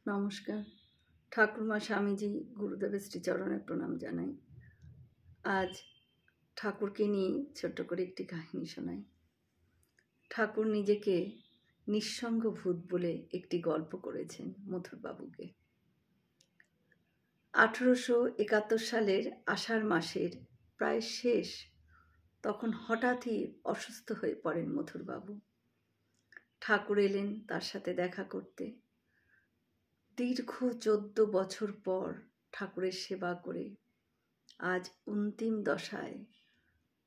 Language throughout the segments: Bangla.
নমস্কার। ঠাকুরমা স্বামীজি গুরুদেবের শ্রীচরণে প্রণাম জানাই। আজ ঠাকুরকে নিয়ে ছোট্ট করে একটি কাহিনী শোনাই। ঠাকুর নিজেকে নিঃসঙ্গ ভূত বলে একটি গল্প করেছেন মথুরবাবুকে। 1871 সালের আষাঢ় মাসের প্রায় শেষ, তখন হঠাৎই অসুস্থ হয়ে পড়েন মথুরবাবু। ঠাকুর এলেন তার সাথে দেখা করতে। দীর্ঘ 14 বছর পর ঠাকুরের সেবা করে আজ অন্তিম দশায়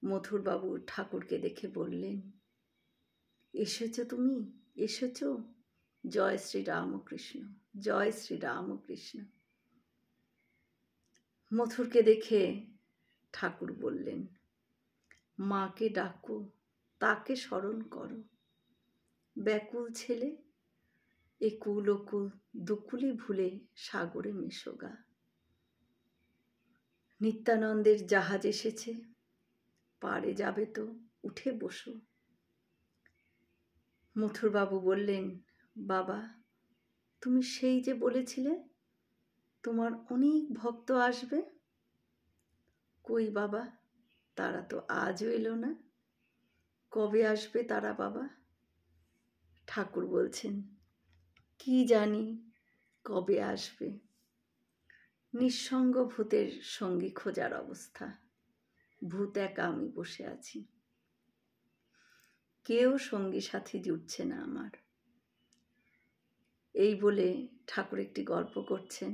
মথুরবাবু ঠাকুরকে দেখে বললেন, এসেছো তুমি, এসেছো? জয় শ্রী রামকৃষ্ণ, জয় শ্রী রামকৃষ্ণ। মথুরকে দেখে ঠাকুর বললেন, মাকে ডাকো, তাকে স্মরণ করো। ব্যাকুল ছেলে, একুল ওকুল দুকুলি ভুলে সাগরে মেশোগা। নিত্যানন্দের জাহাজ এসেছে, পাড়ে যাবে তো উঠে বসো। মথুরবাবু বললেন, বাবা, তুমি সেই যে বলেছিলে তোমার অনেক ভক্ত আসবে। কই বাবা, তারা তো আজও এলো না। কবে আসবে তারা বাবা? ঠাকুর বলছেন, কি জানি কবে আসবে। নিঃসঙ্গ ভূতের সঙ্গী খোঁজার অবস্থা। ভূত একা আমি বসে আছি, কেউ সঙ্গী সাথী জুটছে না আমার। এই বলে ঠাকুর একটি গল্প করছেন।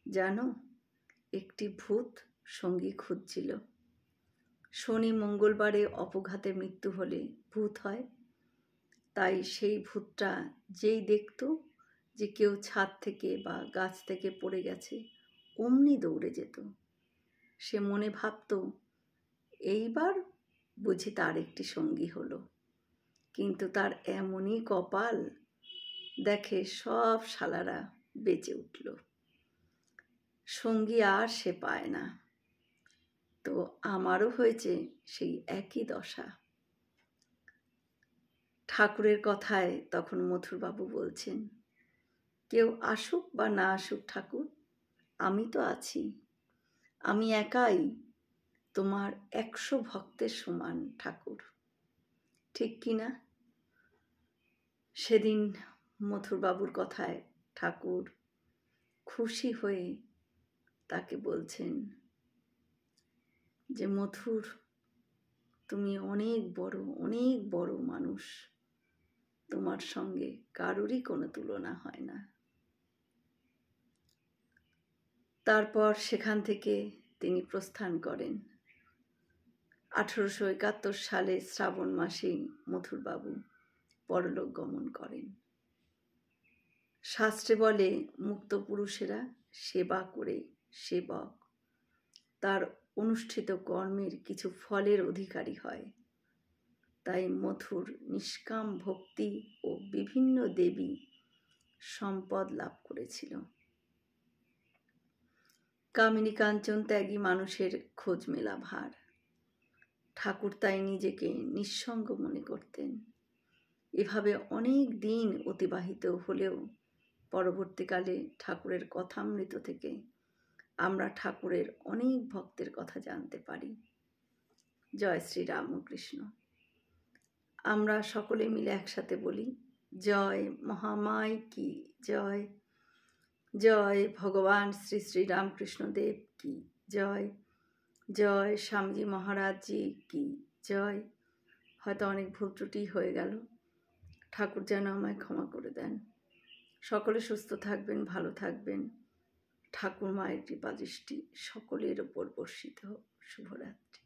জানো, একটি ভূত সঙ্গী খুঁজছিল। শনি মঙ্গলবারে অপঘাতে মৃত্যু হলে ভূত হয়। তাই সেই ভূতটা যেই দেখতো যে কেউ ছাদ থেকে বা গাছ থেকে পড়ে গেছে, অমনি দৌড়ে যেত। সে মনে ভাবত, এইবার বুঝি তার একটি সঙ্গী হলো। কিন্তু তার এমনই কপাল, দেখে সব শালারা বেঁচে উঠল। সঙ্গী আর সে পায় না। তো আমারও হয়েছে সেই একই দশা। ঠাকুরের কথায় তখন মথুরবাবু বলছেন, কেউ আসুক বা না আসুক ঠাকুর, আমি তো আছি। আমি একাই তোমার 100 ভক্তের সমান ঠাকুর। ঠিক কিনা? সেদিন মথুরবাবুর কথায় ঠাকুর খুশি হয়ে তাকে বলছেন যে, মথুর, তুমি অনেক বড় মানুষ। তোমার সঙ্গে কারোরই কোনো তুলনা হয় না। তারপর সেখান থেকে তিনি প্রস্থান করেন। 1871 সালে শ্রাবণ মাসেই মথুরবাবু পরলোক গমন করেন। শাস্ত্রে বলে, মুক্ত পুরুষেরা সেবা করে সেবক তার অনুষ্ঠিত কর্মের কিছু ফলের অধিকারী হয়। তাই মথুর নিষ্কাম ভক্তি ও বিভিন্ন দেবী সম্পদ লাভ করেছিল। কামিনী কাঞ্চন ত্যাগী মানুষের খোঁজ মেলা ভার। ঠাকুর তাই নিজেকে নিঃসঙ্গ মনে করতেন। এভাবে অনেক দিন অতিবাহিত হলেও পরবর্তীকালে ঠাকুরের কথামৃত থেকে আমরা ঠাকুরের অনেক ভক্তের কথা জানতে পারি। জয় শ্রী রামকৃষ্ণ। আমরা সকলে মিলে একসাথে বলি, জয় মহামায় কি জয়, জয় ভগবান শ্রী শ্রী রামকৃষ্ণ দেব কি জয়, জয় স্বামীজি মহারাজজি কি জয়। হয়তো অনেক ভুল ত্রুটি হয়ে গেল, ঠাকুর যেন আমায় ক্ষমা করে দেন। সকলে সুস্থ থাকবেন, ভালো থাকবেন। ঠাকুর মায়ের কৃপা দৃষ্টি সকলের ওপর বর্ষিত হোক। শুভরাত্রি।